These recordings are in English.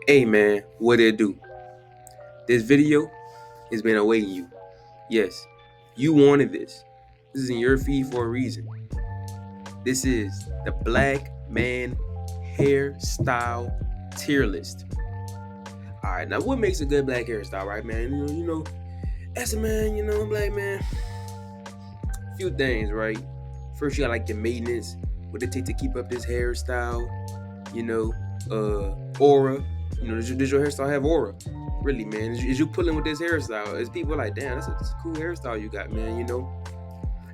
Hey man, what it do? This video has been awaiting you. Yes, you wanted this. This is in your feed for a reason. This is the black man hairstyle tier list. Alright, now what makes a good black hairstyle, right, man? As a man, black man. Few things, right? First, you got like the maintenance, what it take to keep up this hairstyle, aura. Does your hairstyle have aura? Really, man, is you pulling with this hairstyle? Is people like, damn, that's a cool hairstyle you got, man?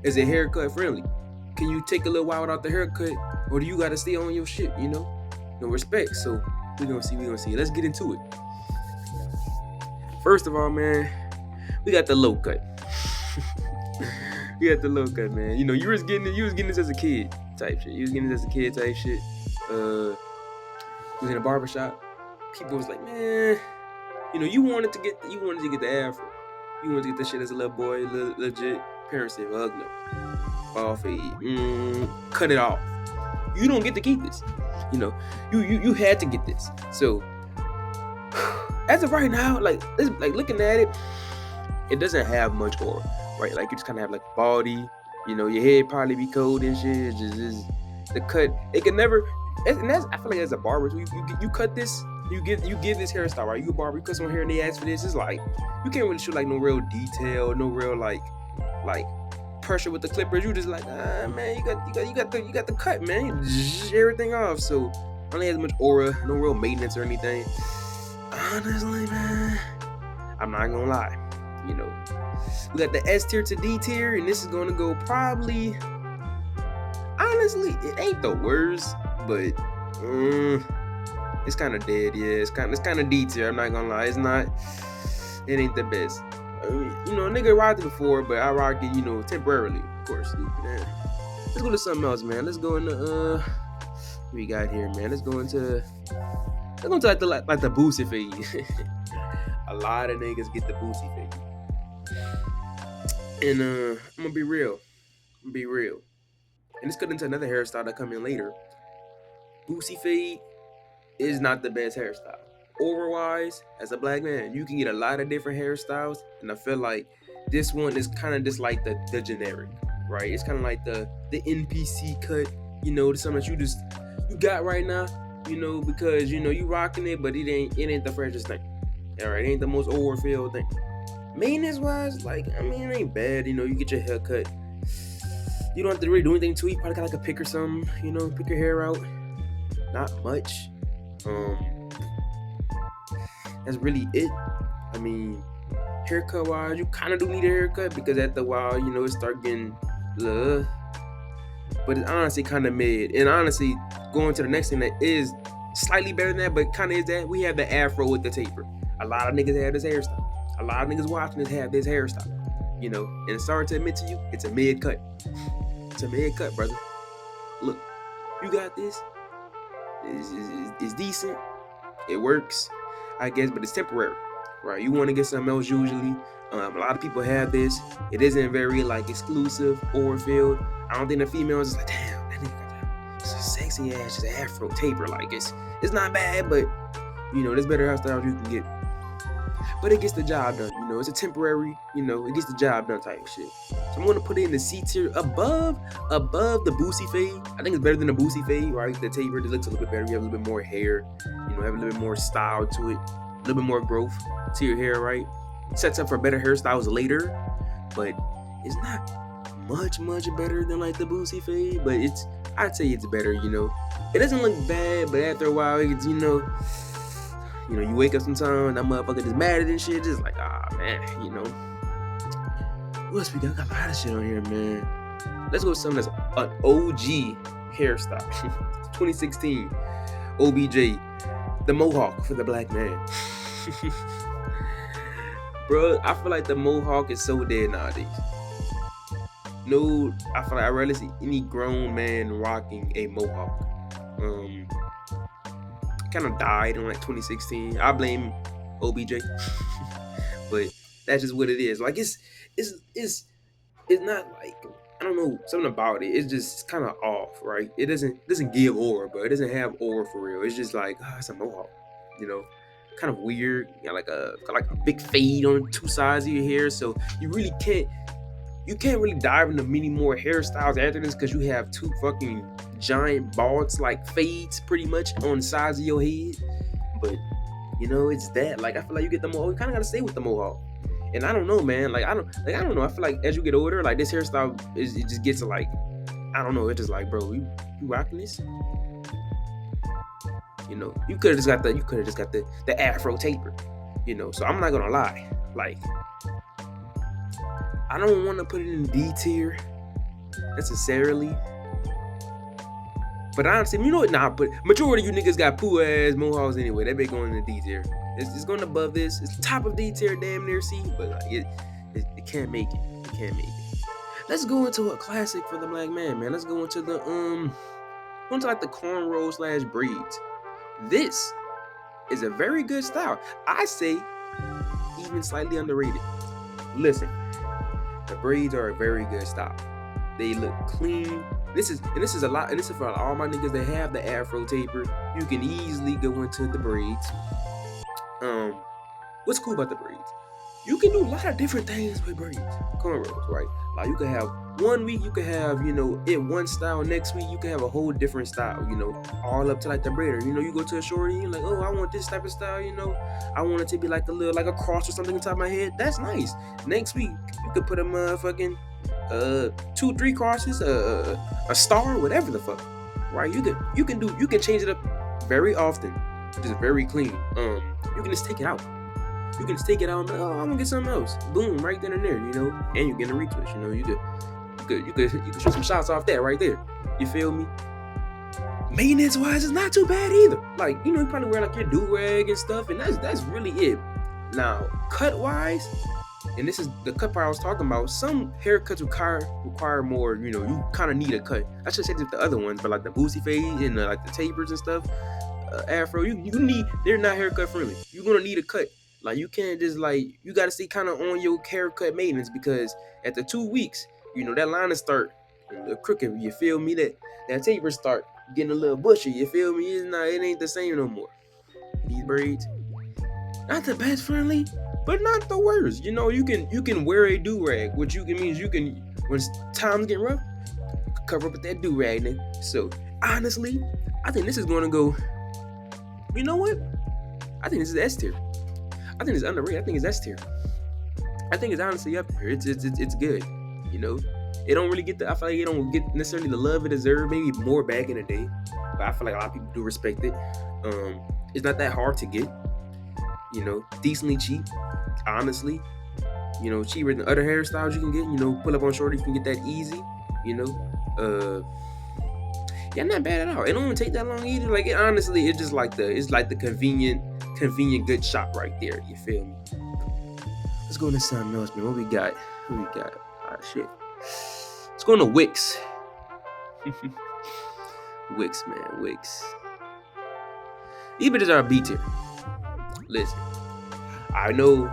Is it haircut friendly? Can you take a little while without the haircut, or do you gotta stay on your shit? No respect. So we gonna see. Let's get into it. First of all, man, we got the low cut. We got the low cut, man. You was getting this as a kid type shit. You was getting this as a kid type shit. Was in a barbershop. People was like, man, you wanted to get the afro. You wanted to get that shit as a little boy, legit. Parents said, "Fuck no, ball fade, cut it off. You don't get to keep this. You had to get this." So as of right now, like looking at it, it doesn't have much aura, right? Like you just kind of have like baldy. Your head probably be cold and shit. It's just the cut. It can never. And that's, I feel like as a barber, you cut this. You give this hairstyle, right? You a barber, you cut some hair and they ask for this. It's like you can't really show like no real detail, no real like pressure with the clippers. You just like, man, you got the cut, man. You zh everything off. So only has much aura, no real maintenance or anything. Honestly, man, I'm not gonna lie. We got the S tier to D tier, and this is gonna go probably. Honestly, it ain't the worst, but it's kind of dead. Yeah, it's kind of D tier. I'm not gonna lie, it ain't the best. A nigga rocked it before, but I rock it, temporarily, of course. Man. Let's go to something else, man. Let's go into what we got here, man. Let's go into like the boosie fade. A lot of niggas get the boosie fade, and I'm gonna be real. And let's cut into another hairstyle that come in later. Boosie fade is not the best hairstyle. Aura wise, as a black man, you can get a lot of different hairstyles, and I feel like this one is kind of just like the generic, right? It's kind of like the NPC cut, something that you got right now, because you rocking it, but it ain't the freshest thing. All right, it ain't the most aura filled thing. Maintenance wise, it ain't bad. You get your hair cut. You don't have to really do anything to it. You probably got like a pick or something, pick your hair out. Not much. That's really it. Haircut wise, you kind of do need a haircut because after a while, it start getting but it's honestly kind of mid. And honestly, going to the next thing that is slightly better than that, but kind of is that, we have the afro with the taper. A lot of niggas have this hairstyle. A lot of niggas watching this have this hairstyle. And sorry to admit to you, it's a mid cut. It's a mid cut, brother. Look, you got this. It's decent. It works, I guess, but it's temporary, right? You want to get something else usually. A lot of people have this. It isn't very exclusive or filled. I don't think the females is like, damn, that nigga got a sexy ass, just afro taper. It's not bad, but there's better hairstyles you can get. But it gets the job done. It's a temporary. It gets the job done type of shit. So I'm gonna put it in the C tier above the boosie fade. I think it's better than the boosie fade, right? The taper just looks a little bit better. You have a little bit more hair. Have a little bit more style to it. A little bit more growth to your hair, right? Sets up for better hairstyles later, but it's not much better than the boosie fade. But I'd say it's better. It doesn't look bad, but after a while, it's you wake up sometime, that motherfucker just mad at this shit, just like, man, what else we got? Got a lot of shit on here, man. Let's go with something that's an OG hairstyle. 2016 OBJ, the mohawk for the black man. Bro, I feel like the mohawk is so dead nowadays. No, I feel like I rarely see any grown man rocking a mohawk. Kind of died in 2016. I blame OBJ, but that's just what it is. It's not I don't know, something about it. It's kind of off, right? It doesn't give aura, but it doesn't have aura for real. It's just it's a mohawk, kind of weird. You got like a big fade on two sides of your hair, so you can't really dive into many more hairstyles after this because you have two fucking giant balds like fades pretty much on the sides of your head. But it's that. Like I feel like you get the mohawk, you kind of gotta stay with the mohawk. And I don't know, man. I don't know. I feel like as you get older, like this hairstyle it just gets like I don't know. It's just like, bro, you rocking this? You could have just got the afro taper. So I'm not gonna lie. Like I don't want to put it in D tier necessarily. But honestly, you know what? Nah, but majority of you niggas got poo ass mohawks anyway. That be going in the D tier. It's going above this. It's top of D tier, damn near C. But like it can't make it. It can't make it. Let's go into a classic for the black man. Let's go into like the cornrow / braids. This is a very good style. I say even slightly underrated. Listen, the braids are a very good style. They look clean. This is a lot, and this is for all my niggas that have the afro taper. You can easily go into the braids. What's cool about the braids? You can do a lot of different things with braids, cornrows, right? Like you can have 1 week, you can have it one style. Next week, you can have a whole different style. All up to like the braider. You go to a shorty, you're like, oh, I want this type of style. I want it to be like a cross or something on top of my head. That's nice. Next week, you could put a motherfucking 2-3 crosses, a star, whatever the fuck, right? You can change it up very often, just very clean. You can just take it out. You can just take it out and I'm gonna get something else. Boom, right then and there, and you're getting a retwist. You could shoot some shots off that right there. You feel me? Maintenance wise, it's not too bad either. Like, you probably wear like your do-rag and stuff, and that's really it. Now, cut wise, and this is the cut part I was talking about. Some haircuts require more, you kind of need a cut. I should say this with the other ones, but like the boosie fade and like the tapers and stuff, afro, they're not haircut friendly. You're gonna need a cut. Like you can't just you gotta stay kind of on your haircut maintenance because at the 2 weeks, that line will start a little crooked. You feel me? That taper start getting a little bushy. You feel me? It ain't the same no more. These braids, not the best friendly, but not the worst. You can wear a do-rag, which means you can when times get rough, cover up with that do-rag then. So honestly, I think this is gonna go. You know what? I think this is S tier. I think it's underrated. I think it's S tier. I think it's honestly up there. It's good. It don't really get I feel like it don't get necessarily the love it deserves. Maybe more back in the day, but I feel like a lot of people do respect it. It's not that hard to get. Decently cheap. Honestly, cheaper than other hairstyles you can get. Pull up on shorty, you can get that easy. Yeah, not bad at all. It don't even take that long either. Like honestly, it's just like the convenient good shop right there. You feel me? Let's go into something else, man. What we got? Shit. Let's go into Wix. Wix, man. Wix. These bitches are a B tier. Listen, I know,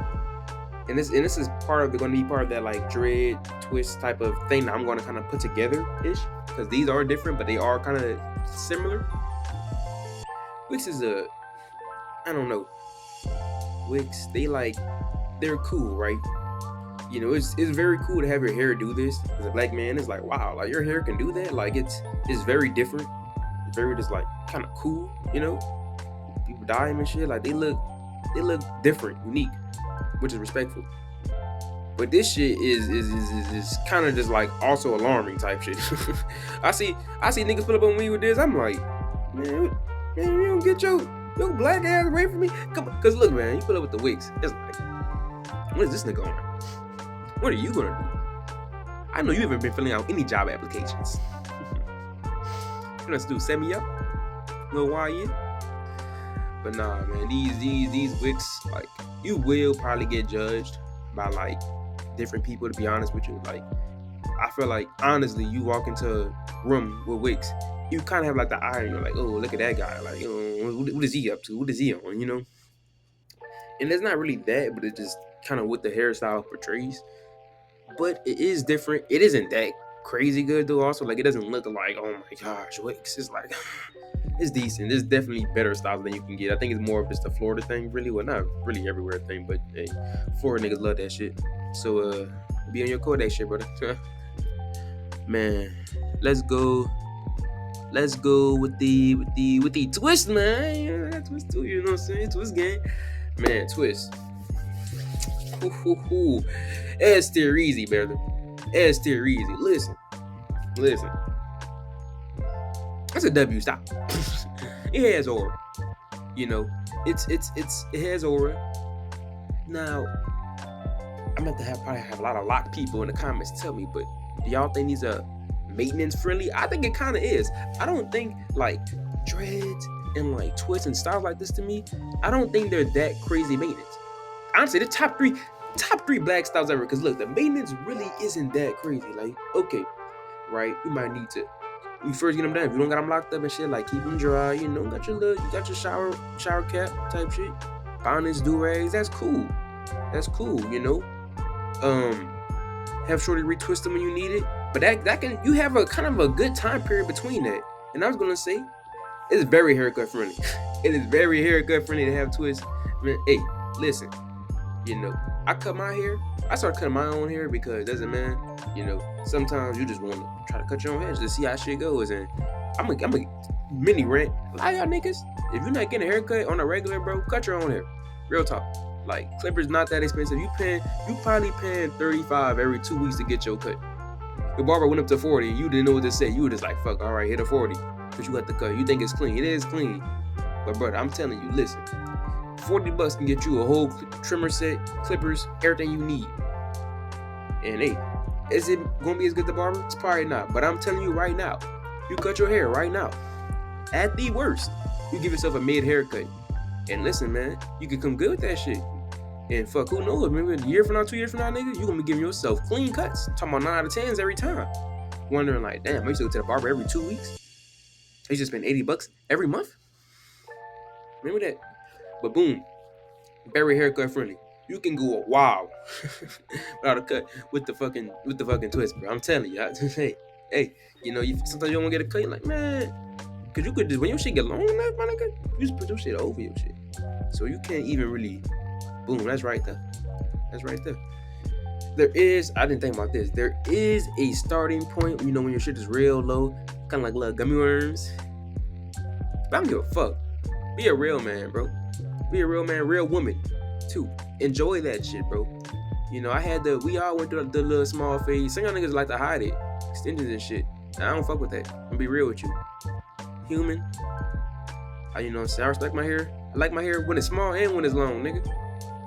and this is going to be part of that like dread twist type of thing that I'm going to kind of put together ish, because these are different, but they are kind of similar. Wix is I don't know. Wix, they're cool, right? It's very cool to have your hair do this. As a black man, it's like, wow, like your hair can do that. Like it's very different. It's very just like kind of cool, People dye them and shit. Like they look different, unique, which is respectful. But this shit is kind of just like also alarming type shit. I see niggas pull up on me with this. I'm like, man, you don't get your black ass away from me. Come on, cause look, man, you pull up with the Wix. It's like, what is this nigga on? What are you gonna do? I know you haven't been filling out any job applications. You know what to do? Set me up, little YN. But nah, man, these Wix, like, you will probably get judged by like different people. To be honest with you, like, I feel like honestly, you walk into a room with Wix, you kind of have like the eye, and you're like, oh, look at that guy, like, what is he up to? What is he on? And it's not really that, but it's just kind of what the hairstyle portrays. But it is different. It isn't that crazy good though. Also, like, it doesn't look like, oh my gosh, Wix. It's like it's decent. There's definitely better styles than you can get. I think it's more of just a Florida thing, really. Well, not really everywhere thing, but hey, Florida niggas love that shit. So be on your Kodak shit, brother. Man, let's go. Let's go with the twist, man. Yeah, that twist too. You know what I'm saying? Twist gang, man. Twist. S tier easy, brother. S tier easy. Listen. That's a W. Stop. It has aura. You know, it has aura. Now, I'm going to probably have a lot of locked people in the comments tell me, but do y'all think these are maintenance friendly? I think it kind of is. I don't think like dreads and like twists and styles like this, to me, I don't think they're that crazy maintenance. Honestly, the top three black styles ever. Because look, the maintenance really isn't that crazy. Like, okay, right? You might need to. You first get them done. If you don't got them locked up and shit, like keep them dry. You know, got your shower cap type shit. Bonnets, do rags. That's cool. You know. Have shorty retwist them when you need it. But that can, you have a kind of a good time period between that. And I was gonna say, it's very haircut friendly. It is very haircut friendly to have twists. Man, hey, listen. You know, I cut my hair. I started cutting my own hair because, man, you know, sometimes you just want to try to cut your own hair just to see how shit goes. And I'm a mini rant. A lot of y'all niggas, if you're not getting a haircut on a regular, bro, cut your own hair. Real talk. Like, clippers not that expensive. You probably paying $35 every 2 weeks to get your cut. The barber went up to 40 and you didn't know what to say. You were just like, fuck, all right, hit a 40. But you got the cut. You think it's clean. It is clean. But brother, I'm telling you, listen. $40 can get you a whole trimmer set, clippers, everything you need. And hey, is it gonna be as good as the barber? It's probably not. But I'm telling you right now, you cut your hair right now. At the worst, you give yourself a mid haircut. And listen, man, you can come good with that shit. And fuck, who knows? Maybe a year from now, 2 years from now, nigga, you gonna be giving yourself clean cuts. I'm talking about 9 out of 10s every time. Wondering like, damn, I used to go to the barber every 2 weeks. I used to spend $80 every month. Remember that? But boom, very haircut friendly. You can go a while without a cut with the fucking twist, bro. I'm telling you. Hey, you know, sometimes you don't want to get a cut. You're like, man, because you could just, when your shit get long enough, my nigga, you just put your shit over your shit. So you can't even really, boom, that's right there. I didn't think about this. There is a starting point, you know, when your shit is real low, kind of like little gummy worms. But I don't give a fuck. Be a real man, bro. Be a real man, real woman, too. Enjoy that shit, bro. You know, we all went through the little small phase. Some y'all niggas like to hide it. Extensions and shit. I don't fuck with that. I'm gonna be real with you. Human. You know what I'm saying? I respect my hair. I like my hair when it's small and when it's long, nigga.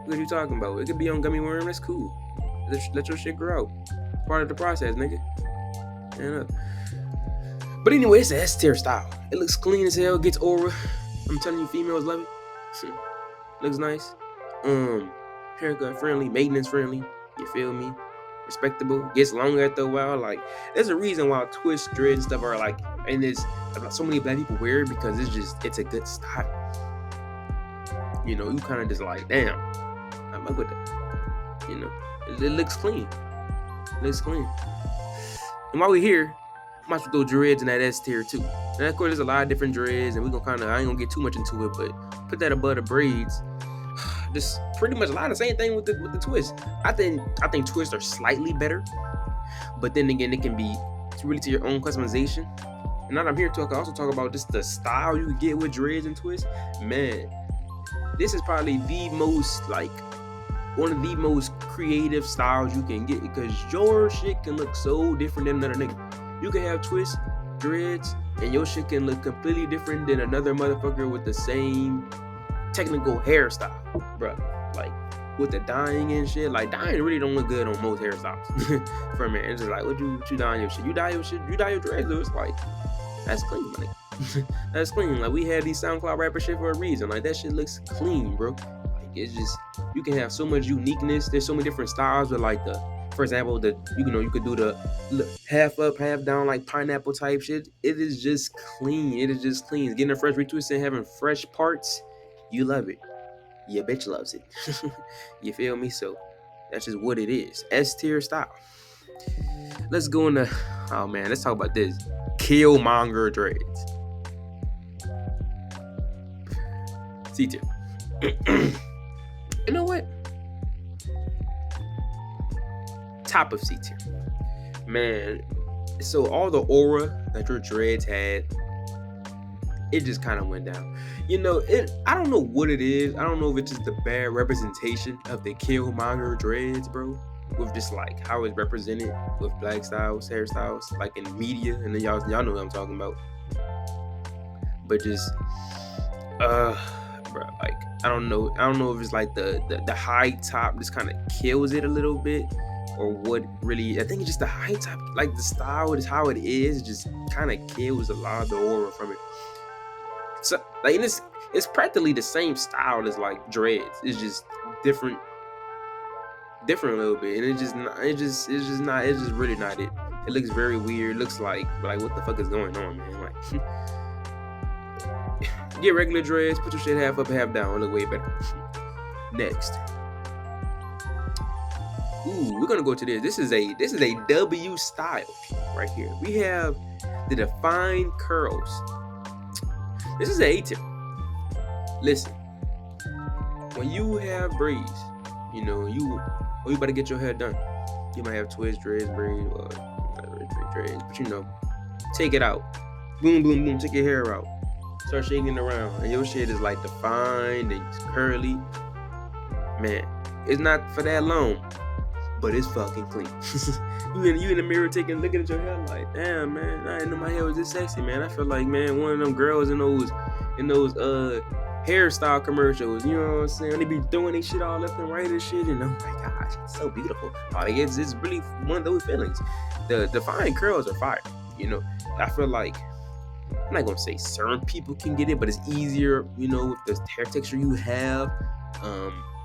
What are you talking about? It could be on gummy worm. That's cool. Let your shit grow. Part of the process, nigga. But anyway, it's a S tier style. It looks clean as hell. Gets aura. I'm telling you, females love it. Looks nice. Haircut friendly, maintenance friendly. You feel me? Respectable. Gets longer after a while. Like, there's a reason why twist, dread, and stuff are like, and there's so many black people wear it because it's a good style. You know, you kind of just like, damn, I fuck with that. You know, it looks clean. And while we're here, might as well throw dreads in that S tier too. And of course, there's a lot of different dreads, and we gonna I ain't gonna get too much into it, but put that above the braids. Just pretty much a lot of the same thing with the twist. I think twists are slightly better, but then again, it can be really to your own customization. And now that I'm here I can also talk about just the style you get with dreads and twists. Man, this is probably one of the most creative styles you can get because your shit can look so different than another nigga. You can have twists, dreads, and your shit can look completely different than another motherfucker with the same technical hairstyle, bro. Like with the dyeing and shit, like dyeing really don't look good on most hairstyles. For a man, it's just like, what you dyeing your shit? You dye your dreads, though. It's like, that's clean, man. That's clean. Like we had these SoundCloud rapper shit for a reason. Like that shit looks clean, bro. Like it's just, you can have so much uniqueness. There's so many different styles with like for example, you could do the half up, half down, like pineapple type shit. It is just clean. Getting a fresh retwist and having fresh parts, you love it. Your bitch loves it. You feel me? So that's just what it is. S tier style. Let's go into, let's talk about this. Killmonger dreads. C tier. You know what? Top of C tier. Man, so all the aura that your dreads had, it just kind of went down. You know, I don't know what it is. I don't know if it's just the bad representation of the Killmonger dreads, bro. With just like how it's represented with black styles, hairstyles, like in media, and then y'all know what I'm talking about. But just bro, like I don't know if it's like the high top just kind of kills it a little bit, or what really. I think it's just the high top, like the style is how it is, just kind of kills a lot of the aura from it. So like it's practically the same style as like dreads. It's just different a little bit, and it's just really not it. It looks very weird. It looks like what the fuck is going on, man? Like get regular dreads, put your shit half up, half down, it'll look way better. Next. Ooh, we're gonna go to this. This is a W style right here. We have the defined curls. This is A tier. Listen, when you have braids, you know, you better get your hair done. You might have twist, dreads, braids, or dreads, but you know, take it out. Boom, boom, boom, take your hair out. Start shaking it around, and your shit is like defined and curly. Man, it's not for that long, but it's fucking clean. you in the mirror looking at your hair like, damn, man, I didn't know my hair was this sexy, man. I feel like, man, one of them girls in those hairstyle commercials, you know what I'm saying? They be throwing their shit all left and right and shit, and oh my gosh, it's so beautiful. Like it's really one of those feelings. The defined curls are fire, you know. I feel like, I'm not gonna say certain people can get it, but it's easier, you know, with the hair texture you have.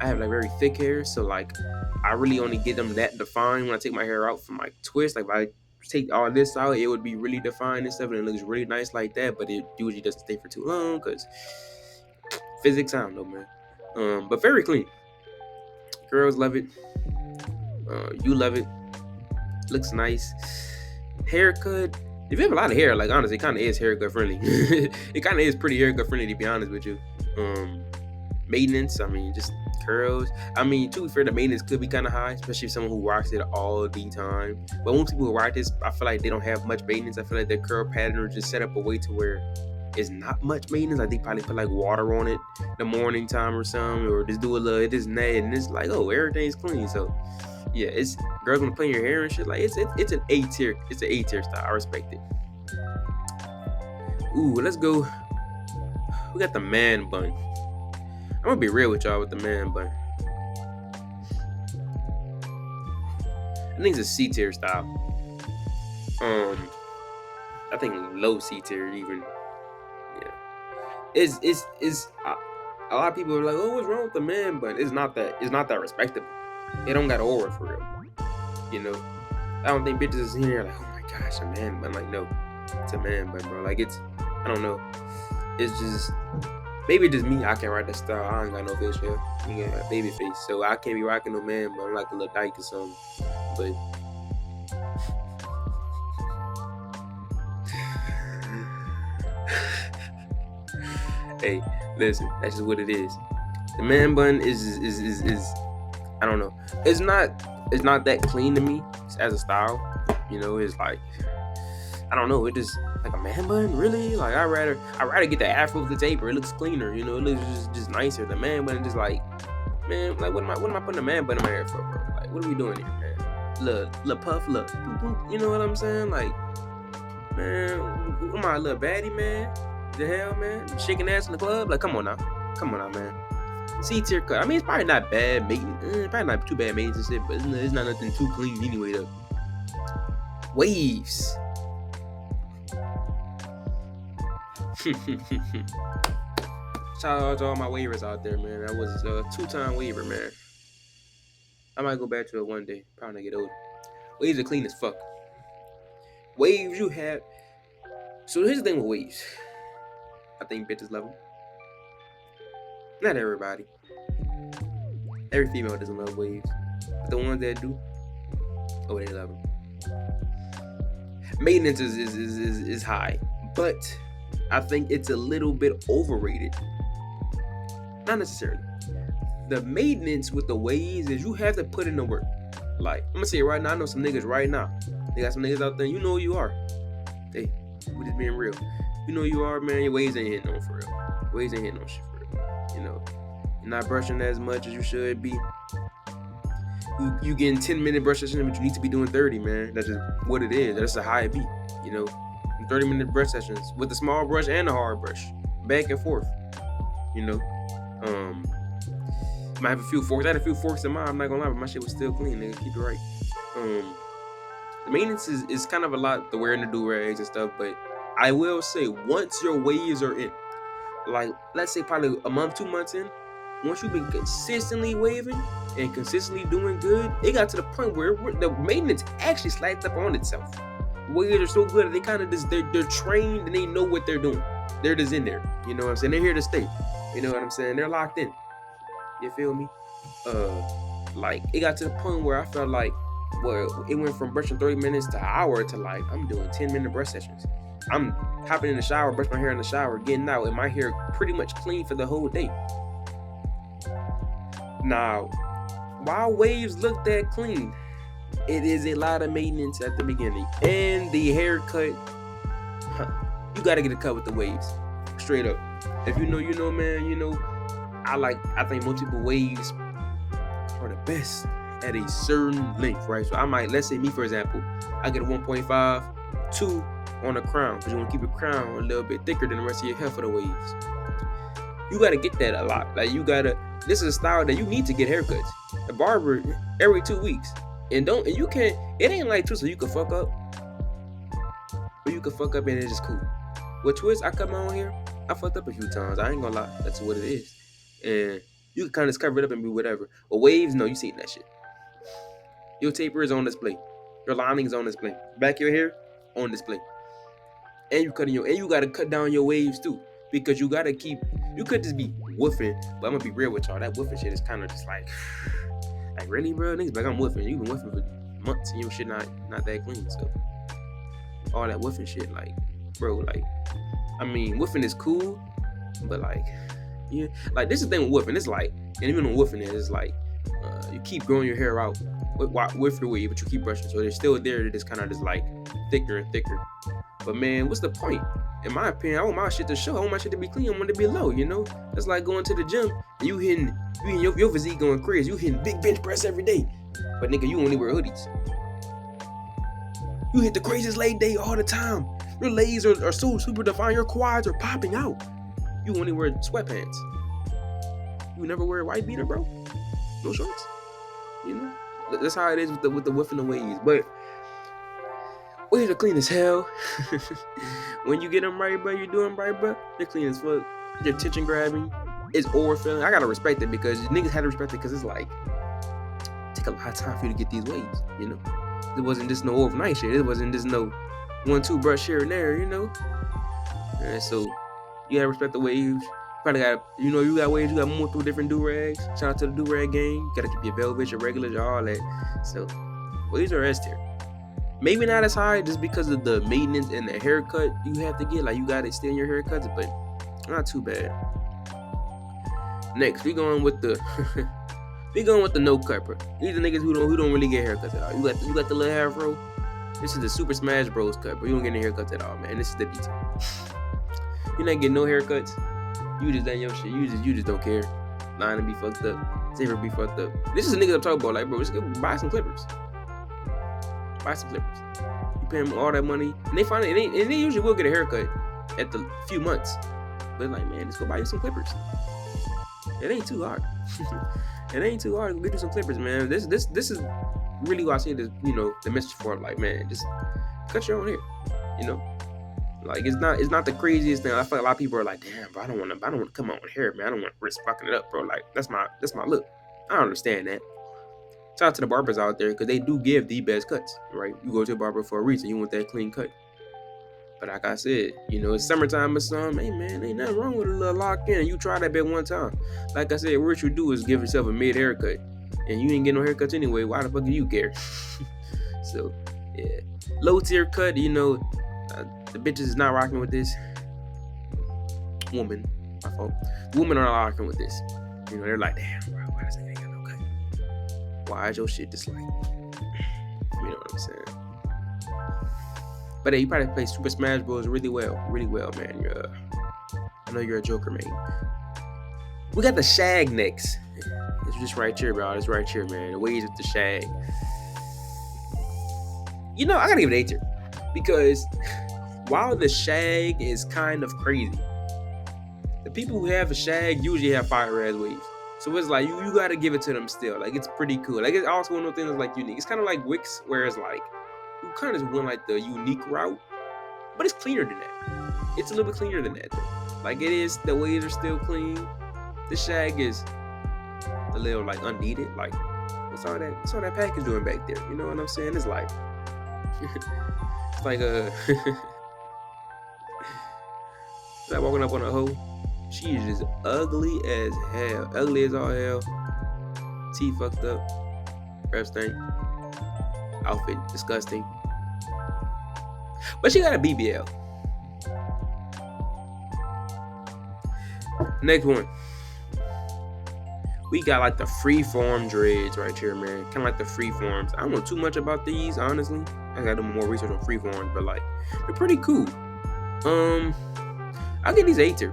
I have like very thick hair, so like I really only get them that defined when I take my hair out from my twist. Like if I take all this out, it would be really defined and stuff, and it looks really nice like that. But it usually doesn't stay for too long because physics, I don't know, man. But very clean. Girls love it. You love it. Looks nice. Haircut. If you have a lot of hair, like honestly, it kind of is haircut friendly. It kind of is pretty haircut friendly, to be honest with you. Maintenance, I mean, just curls. I mean, to be fair, the maintenance could be kind of high, especially if someone who rocks it all the time. But most people who rock this, I feel like they don't have much maintenance. I feel like their curl pattern is just set up a way to where it's not much maintenance. Like they probably put like water on it the morning time or something, or just do a little this and that, and it's like, oh, everything's clean. So yeah, it's girls gonna play in your hair and shit. Like it's an A tier. It's an A tier style. I respect it. Ooh, let's go. We got the man bun. I'm gonna be real with y'all with the man bun. I think it's a C tier style. I think low C tier even. Yeah. It's a lot of people are like, oh, what's wrong with the man bun? It's not that respectable. It don't got aura for real. You know, I don't think bitches is here like, oh my gosh, a man bun. Like, no, it's a man bun, bro. Like I don't know. It's just. Maybe just me, I can't rock that style. I ain't got no face hair. You got a baby face. So I can't be rocking no man, but I'm like a little dyke or something. But hey, listen, that's just what it is. The man bun is I don't know. It's not that clean to me as a style. You know, it's like, I don't know. It just like a man bun, really? Like I'd rather get the afro with the taper. It looks cleaner, you know. It looks just nicer. The man bun just like, man, like what am I putting a man bun in my hair for, bro? Like what are we doing here, man? Little puff, look, you know what I'm saying? Like, man, am I a little baddie, man? The hell, man? Shaking ass in the club? Like, come on now, man. C tier cut. I mean, it's probably not bad maintenance. Probably not too bad maintenance and shit, but it's not nothing too clean anyway, though. Waves. Shout out to all my waivers out there, man. I was a 2-time waiver, man. I might go back to it one day, probably get older. Waves are clean as fuck. Waves you have. So here's the thing with waves. I think bitches love them. Not everybody. Every female doesn't love waves. But the ones that do, oh, they love them. Maintenance is high, but I think it's a little bit overrated. Not necessarily. The maintenance with the waves is you have to put in the work. Like, I'm gonna say it right now. I know some niggas right now. They got some niggas out there. You know who you are. Hey, we just being real. You know who you are, man. Your waves ain't hitting on for real. Your waves ain't hitting on shit for real. You know, you're not brushing as much as you should be. You getting 10-minute brush sessions, but you need to be doing 30, man. That's just what it is. That's a high beat. You know, 30-minute brush sessions with the small brush and the hard brush, back and forth. You know, might have a few forks. I had a few forks in mine. I'm not gonna lie, but my shit was still clean. Nigga, keep it right. The maintenance is kind of a lot, the wearing the do-rags and stuff, but I will say once your waves are in, like let's say probably a month, 2 months in, once you've been consistently waving and consistently doing good, it got to the point where the maintenance actually slacked up on itself. The waves are so good that they kind of just they're trained and they know what they're doing. They're just in there. You know what I'm saying? They're here to stay. You know what I'm saying? They're locked in. You feel me? Like it got to the point where I felt like, well, it went from brushing 30 minutes to an hour to like I'm doing 10-minute brush sessions. I'm hopping in the shower, brush my hair in the shower, getting out, and my hair pretty much clean for the whole day. Now, while waves look that clean, it is a lot of maintenance at the beginning. And the haircut, you gotta get a cut with the waves. Straight up. If you know, you know, man, you know, I think most people waves are the best at a certain length, right? So I might, let's say me for example, I get a 1.5, 2 on the crown, because you want to keep your crown a little bit thicker than the rest of your hair for the waves. You gotta get that a lot. Like this is a style that you need to get haircuts. The barber every 2 weeks. And you can't, it ain't like twist so you can fuck up. Or you can fuck up and it's just cool. With twist, I cut my own hair, I fucked up a few times. I ain't gonna lie, that's what it is. And you can kind of just cover it up and be whatever. But waves, no, you seen that shit. Your taper is on display. Your lining is on display. Back your hair, on display. And you gotta cut down your waves too. Because you could just be woofing, but I'm gonna be real with y'all. That woofing shit is kind of just like really, bro? Niggas like I'm woofing. You've been woofing for months and your shit not that clean. So all that woofing shit, like, bro, like, I mean, woofing is cool, but like, yeah, like this is the thing with woofing. It's like, and even on woofing it's like, you keep growing your hair out with your wave, but you keep brushing, so they're still there. They're just kind of just like thicker and thicker. But man, what's the point? In my opinion, I want my shit to show. I want my shit to be clean. I want it to be low, you know? It's like going to the gym and you hitting your physique going crazy. You hitting big bench press every day. But nigga, you only wear hoodies. You hit the craziest leg day all the time. Your legs are so super defined. Your quads are popping out. You only wear sweatpants. You never wear a white beater, bro? No shorts? You know? That's how it is with the whiff and the waves. But waves are clean as hell. When you get them right, bro, you do them right, bro, they're clean as fuck. They're attention grabbing. It's over feeling. I gotta respect it because niggas had to respect it because it's like, take a lot of time for you to get these waves, you know? It wasn't just no overnight shit. It wasn't just no 1-2 brush here and there, you know? And so you gotta respect the waves. Probably got, you know, you got waves, you got more through different do-rags. Shout out to the do-rag game. You gotta keep your velvet, your regulars, your all that. So waves are S tier. Maybe not as high just because of the maintenance and the haircut you have to get. Like, you gotta extend your haircuts, but not too bad. Next, we going with the no cut, bro. These are niggas who don't really get haircuts at all. You got the little afro. This is the Super Smash Bros cut, but you don't get any haircuts at all, man. This is the detail. You're not getting no haircuts. You just done your shit. You just don't care. Line to be fucked up. Saver be fucked up. This is a nigga I'm talking about. Like, bro, just go buy some clippers. Buy some clippers. You pay them all that money, and they find it. And they usually will get a haircut at the few months. But like, man, just go buy you some clippers. It ain't too hard. It ain't too hard to get you some clippers, man. This is really what I say. You know, the message for it. Like, man, just cut your own hair. You know, like it's not the craziest thing. I feel like a lot of people are like, damn, bro, I don't want to come out with hair, man. I don't want to risk fucking it up, bro. Like that's my look. I don't understand that. Shout out to the barbers out there because they do give the best cuts, right? You go to a barber for a reason. You want that clean cut. But like I said, you know, it's summertime or something. Hey, man, ain't nothing wrong with a little lock in. You try that bit one time. Like I said, what you do is give yourself a mid haircut. And you ain't getting no haircuts anyway. Why the fuck do you care? So, yeah. Low tier cut, you know, the bitches is not rocking with this woman. My fault. Women are rocking with this. You know, they're like, damn, bro, why this nigga ain't got no cut? Why is your shit just like? You know what I'm saying? But hey, you probably play Super Smash Bros. Really well, man. I know you're a Joker, man. We got the Shag next. It's just right here, bro. It's right here, man. The ways with the Shag. You know, I gotta give it an A tier because while the Shag is kind of crazy, the people who have a Shag usually have fire ass waves. So it's like you gotta give it to them still. Like it's pretty cool. Like it's also one of those things that's like unique. It's kind of like Wix, where it's like you kind of went like the unique route, but it's cleaner than that. It's a little bit cleaner than that, though. Like it is, the waves are still clean. The Shag is a little like unneeded. Like what's all that package doing back there? You know what I'm saying? It's like it's like it's like walking up on a hoe. She is just ugly as hell. Ugly as all hell. Teeth fucked up. Breath stink. Outfit disgusting. But she got a BBL. Next one. We got like the freeform dreads right here, man. Kind of like the freeforms. I don't know too much about these, honestly. I gotta do more research on freeforms, but like they're pretty cool. I'll get these A tier.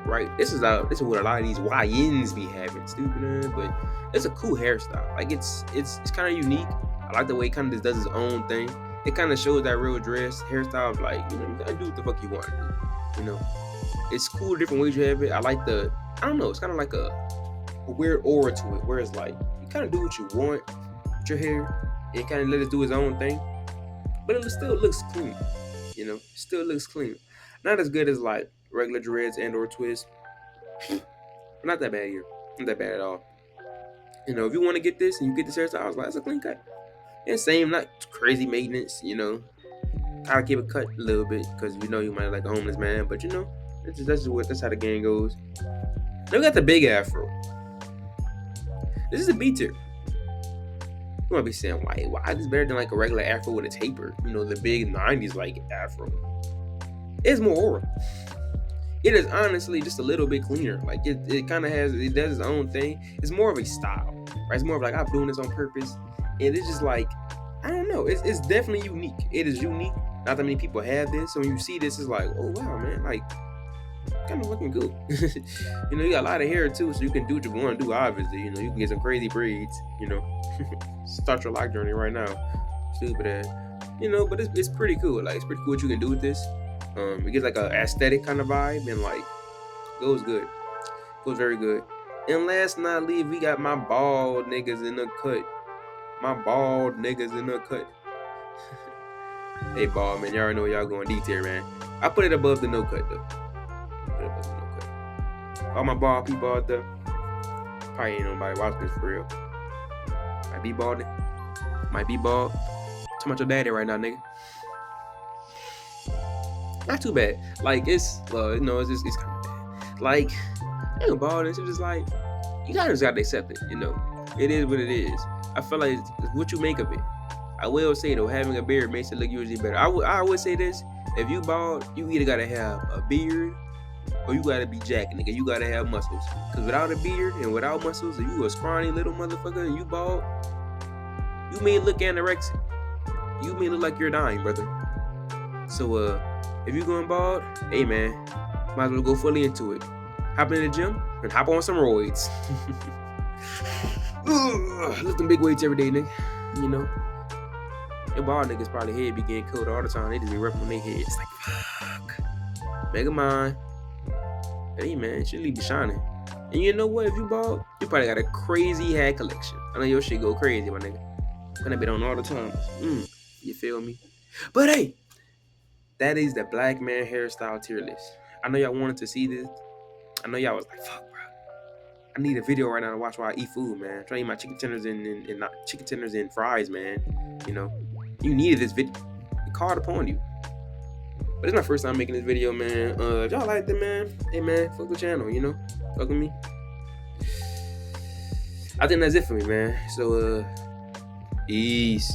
Right, this is what a lot of these YNs be having, stupid, but it's a cool hairstyle. Like it's kind of unique. I like the way it kind of just does its own thing. It kind of shows that real dress hairstyle of like, you know, you gotta do what the fuck you want to do. You know, it's cool different ways you have it. I like I don't know, it's kind of like a weird aura to it, where it's like you kind of do what you want with your hair and kind of let it do its own thing, but it still looks clean. You know, still looks clean. Not as good as like regular dreads and or twists. Not that bad here. Not that bad at all. You know, if you want to get this and you get this hairstyle, I was like, that's a clean cut. And same, not crazy maintenance, you know. Gotta keep it cut a little bit because you know you might like a homeless man, but you know, that's how the game goes. Then we got the big afro. This is a B tier. You might be saying, why is this better than like a regular afro with a taper? You know, the big 90s like afro. It's more aura. It is honestly just a little bit cleaner. Like it kind of does its own thing. It's more of a style, right? It's more of like I'm doing this on purpose, and it's just like I don't know. It's definitely unique. It is unique. Not that many people have this. So when you see this, it's like, oh wow, man, like kind of looking good. You know, you got a lot of hair too, so you can do what you want to do. Obviously, you know, you can get some crazy braids. You know, start your lock journey right now. Stupid ass. You know, but it's pretty cool. Like it's pretty cool what you can do with this. It gives like a aesthetic kind of vibe and like goes good. Goes very good. And last but not least, we got my bald niggas in the cut. My bald niggas in the cut. Hey bald man, y'all already know y'all going D tier, man. I put it above the no cut though. Put it above the no cut. All my bald people out there. Probably ain't nobody watch this for real. Might be bald. Might be bald. Talk about your daddy right now, nigga. Not too bad. Like it's kind of bad. Like ain't bald. It's just like you just gotta accept it. You know, it is what it is. I feel like it's what you make of it. I will say though, having a beard makes it look usually better. I would say this: if you bald, you either gotta have a beard or you gotta be jacked, nigga. You gotta have muscles. Cause without a beard and without muscles, if you a scrawny little motherfucker and you bald, you may look anorexic. You may look like you're dying, brother. So if you going bald, hey man, might as well go fully into it. Hop in the gym and hop on some roids. Lift them big weights every day, nigga. You know, your bald niggas probably head be getting cold all the time. They just be rubbing on their head. It's like fuck. Mega mind. Hey man, should be shining. And you know what? If you bald, you probably got a crazy hair collection. I know your shit go crazy, my nigga. Gonna be on all the time. You feel me? But hey. That is the black man hairstyle tier list. I know y'all wanted to see this. I know y'all was like, fuck, bro. I need a video right now to watch while I eat food, man. I'm trying to eat my chicken tenders and not chicken tenders and fries, man. You know, you needed this video. It called upon you. But it's my first time making this video, man. If y'all liked it, man, hey, man, fuck the channel, you know? Fuck with me. I think that's it for me, man. So, peace.